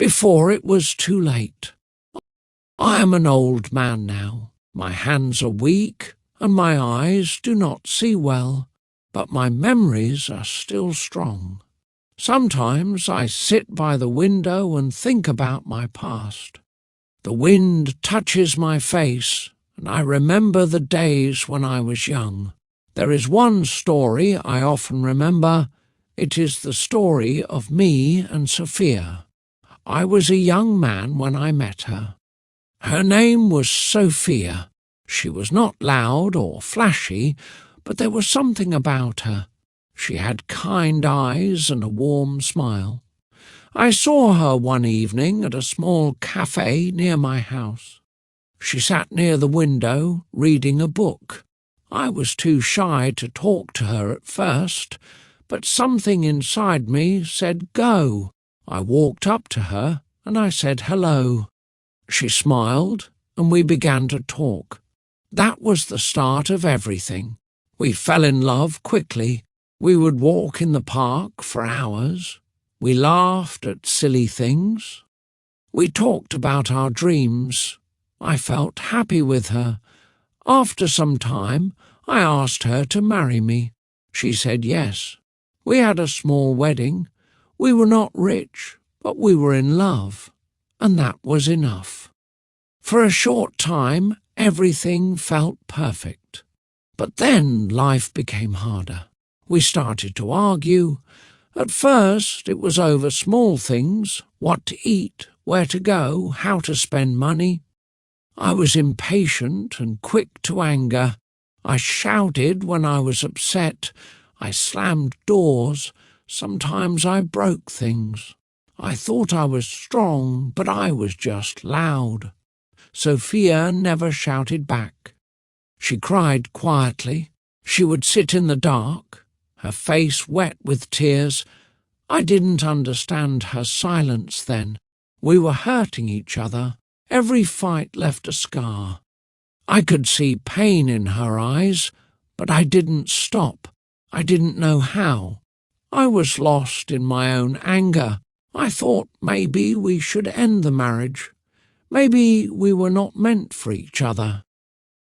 before it was too late. I am an old man now. My hands are weak, and my eyes do not see well, but my memories are still strong. Sometimes I sit by the window and think about my past. The wind touches my face, and I remember the days when I was young. There is one story I often remember. It is the story of me and Sophia. I was a young man when I met her. Her name was Sophia. She was not loud or flashy, but there was something about her. She had kind eyes and a warm smile. I saw her one evening at a small cafe near my house. She sat near the window, reading a book. I was too shy to talk to her at first, but something inside me said go. I walked up to her and I said hello. She smiled and we began to talk. That was the start of everything. We fell in love quickly. We would walk in the park for hours. We laughed at silly things. We talked about our dreams. I felt happy with her. After some time, I asked her to marry me. She said yes. We had a small wedding. We were not rich, but we were in love, and that was enough. For a short time, everything felt perfect. But then life became harder. We started to argue. At first, it was over small things, what to eat, where to go, how to spend money. I was impatient and quick to anger. I shouted when I was upset. I slammed doors. Sometimes I broke things. I thought I was strong, but I was just loud. Sophia never shouted back. She cried quietly. She would sit in the dark, her face wet with tears. I didn't understand her silence then. We were hurting each other. Every fight left a scar. I could see pain in her eyes, but I didn't stop. I didn't know how. I was lost in my own anger. I thought maybe we should end the marriage. Maybe we were not meant for each other.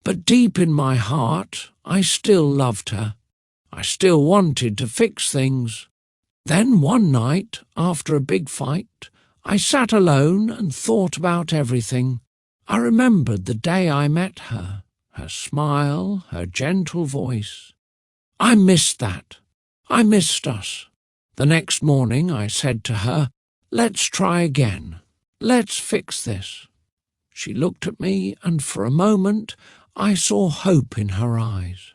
But deep in my heart, I still loved her. I still wanted to fix things. Then one night, after a big fight, I sat alone and thought about everything. I remembered the day I met her, her smile, her gentle voice. I missed that. I missed us. The next morning I said to her, let's try again. Let's fix this. She looked at me, and for a moment I saw hope in her eyes.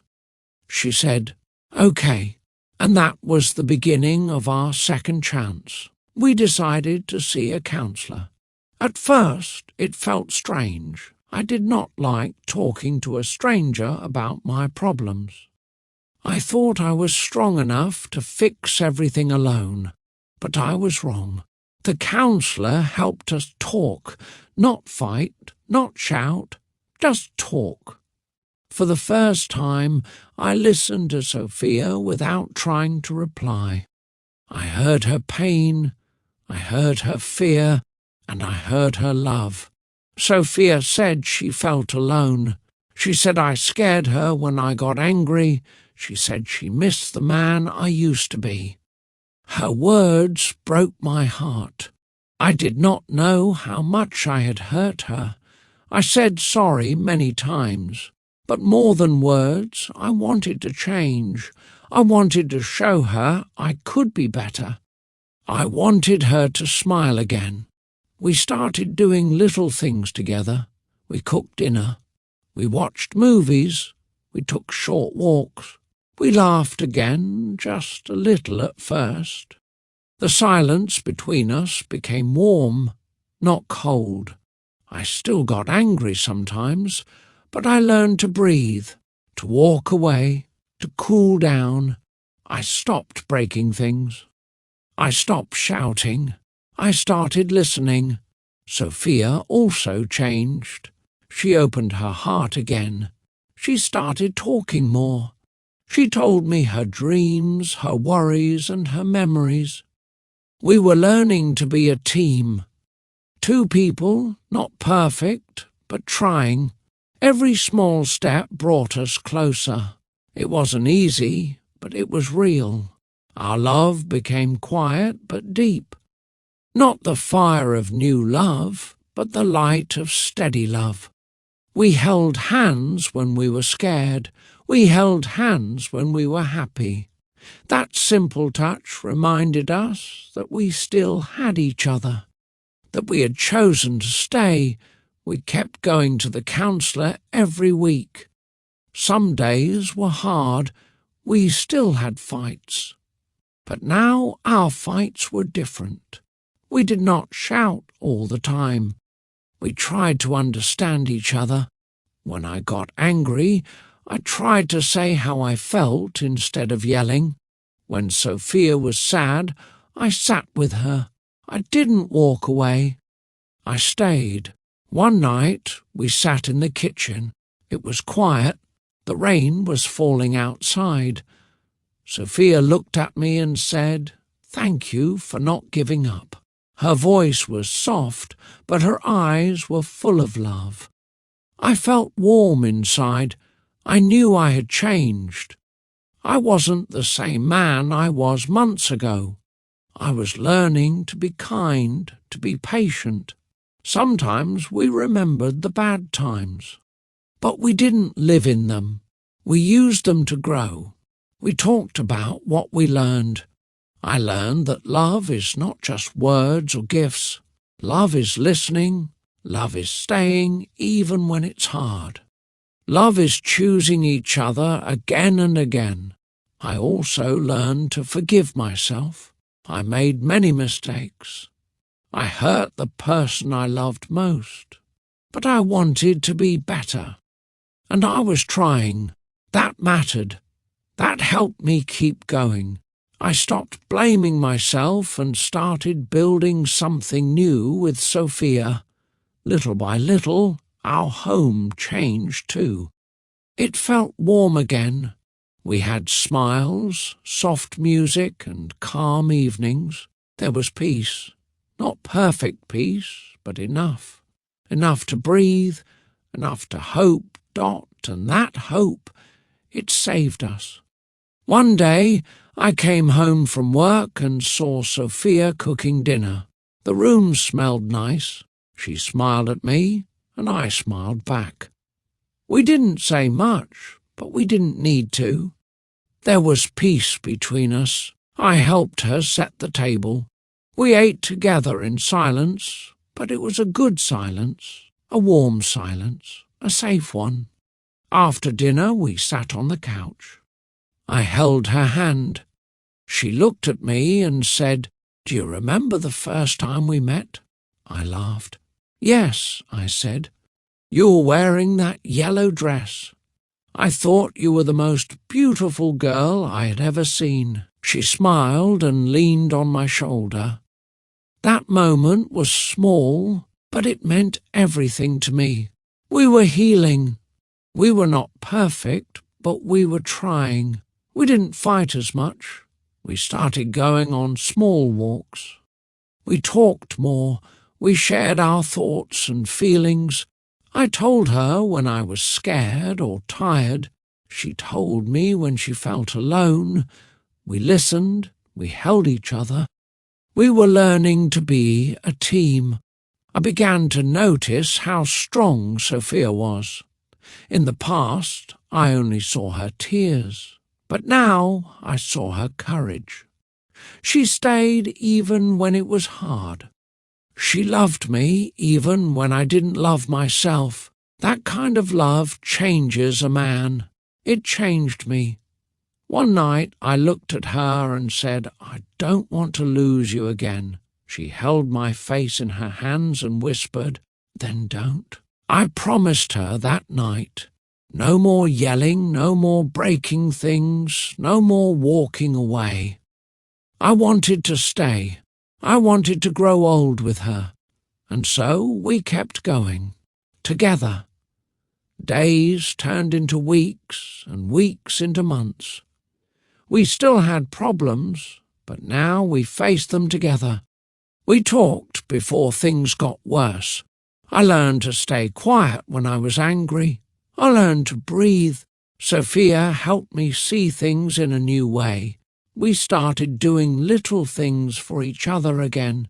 She said, okay, and that was the beginning of our second chance. We decided to see a counsellor. At first it felt strange. I did not like talking to a stranger about my problems. I thought I was strong enough to fix everything alone, but I was wrong. The counsellor helped us talk, not fight, not shout, just talk. For the first time, I listened to Sophia without trying to reply. I heard her pain, I heard her fear, and I heard her love. Sophia said she felt alone. She said I scared her when I got angry. She said she missed the man I used to be. Her words broke my heart. I did not know how much I had hurt her. I said sorry many times, but more than words, I wanted to change. I wanted to show her I could be better. I wanted her to smile again. We started doing little things together. We cooked dinner. We watched movies. We took short walks. We laughed again, just a little at first. The silence between us became warm, not cold. I still got angry sometimes, but I learned to breathe, to walk away, to cool down. I stopped breaking things. I stopped shouting. I started listening. Sophia also changed. She opened her heart again. She started talking more. She told me her dreams, her worries, and her memories. We were learning to be a team. Two people, not perfect, but trying. Every small step brought us closer. It wasn't easy, but it was real. Our love became quiet but deep. Not the fire of new love, but the light of steady love. We held hands when we were scared. We held hands when we were happy. That simple touch reminded us that we still had each other, that we had chosen to stay. We kept going to the counsellor every week. Some days were hard. We still had fights. But now our fights were different. We did not shout all the time. We tried to understand each other. When I got angry, I tried to say how I felt instead of yelling. When Sophia was sad, I sat with her. I didn't walk away. I stayed. One night we sat in the kitchen. It was quiet. The rain was falling outside. Sophia looked at me and said, "Thank you for not giving up." Her voice was soft, but her eyes were full of love. I felt warm inside. I knew I had changed. I wasn't the same man I was months ago. I was learning to be kind, to be patient. Sometimes we remembered the bad times, but we didn't live in them. We used them to grow. We talked about what we learned. I learned that love is not just words or gifts. Love is listening. Love is staying even when it's hard. Love is choosing each other again and again. I also learned to forgive myself. I made many mistakes. I hurt the person I loved most. But I wanted to be better. And I was trying. That mattered. That helped me keep going. I stopped blaming myself and started building something new with Sophia. Little by little, our home changed too. It felt warm again. We had smiles, soft music, and calm evenings. There was peace. Not perfect peace, but enough. Enough to breathe, enough to hope, and that hope, it saved us. One day, I came home from work and saw Sophia cooking dinner. The room smelled nice. She smiled at me, and I smiled back. We didn't say much, but we didn't need to. There was peace between us. I helped her set the table. We ate together in silence, but it was a good silence, a warm silence, a safe one. After dinner, we sat on the couch. I held her hand. She looked at me and said, "Do you remember the first time we met?" I laughed. "Yes," I said. "You were wearing that yellow dress. I thought you were the most beautiful girl I had ever seen." She smiled and leaned on my shoulder. That moment was small, but it meant everything to me. We were healing. We were not perfect, but we were trying. We didn't fight as much. We started going on small walks. We talked more. We shared our thoughts and feelings. I told her when I was scared or tired. She told me when she felt alone. We listened. We held each other. We were learning to be a team. I began to notice how strong Sophia was. In the past, I only saw her tears, but now I saw her courage. She stayed even when it was hard. She loved me even when I didn't love myself. That kind of love changes a man. It changed me. One night I looked at her and said, "I don't want to lose you again." She held my face in her hands and whispered, "Then don't." I promised her that night. No more yelling, no more breaking things, no more walking away. I wanted to stay. I wanted to grow old with her. And so we kept going, together. Days turned into weeks and weeks into months. We still had problems, but now we faced them together. We talked before things got worse. I learned to stay quiet when I was angry. I learned to breathe. Sophia helped me see things in a new way. We started doing little things for each other again.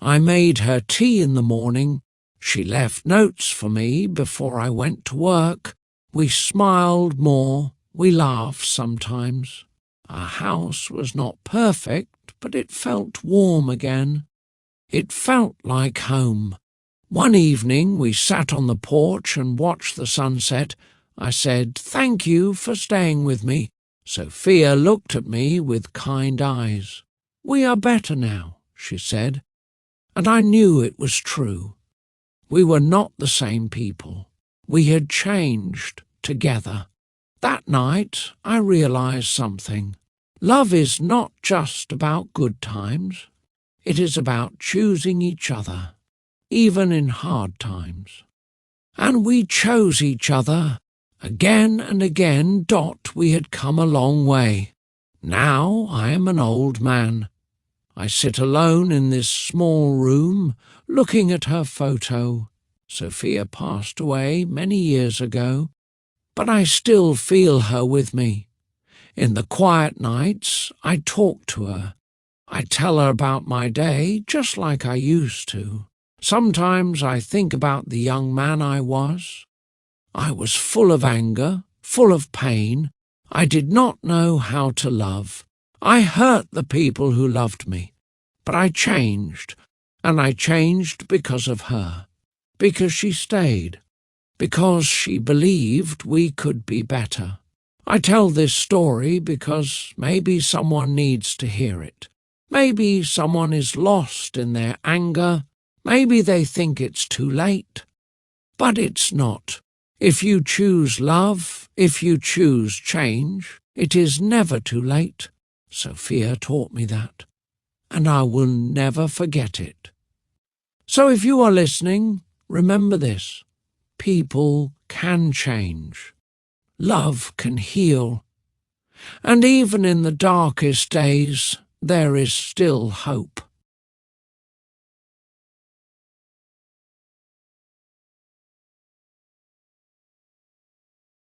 I made her tea in the morning. She left notes for me before I went to work. We smiled more. We laughed sometimes. Our house was not perfect, but it felt warm again. It felt like home. One evening we sat on the porch and watched the sunset. I said, "Thank you for staying with me." Sophia looked at me with kind eyes. "We are better now," she said, and I knew it was true. We were not the same people. We had changed together. That night I realized something. Love is not just about good times. It is about choosing each other, even in hard times. And we chose each other. Again and again, we had come a long way. Now I am an old man. I sit alone in this small room, looking at her photo. Sophia passed away many years ago, but I still feel her with me. In the quiet nights, I talk to her. I tell her about my day just like I used to. Sometimes I think about the young man I was. I was full of anger, full of pain. I did not know how to love. I hurt the people who loved me. But I changed, and I changed because of her, because she stayed, because she believed we could be better. I tell this story because maybe someone needs to hear it. Maybe someone is lost in their anger. Maybe they think it's too late. But it's not. If you choose love, if you choose change, it is never too late. Sophia taught me that, and I will never forget it. So if you are listening, remember this. People can change. Love can heal. And even in the darkest days, there is still hope.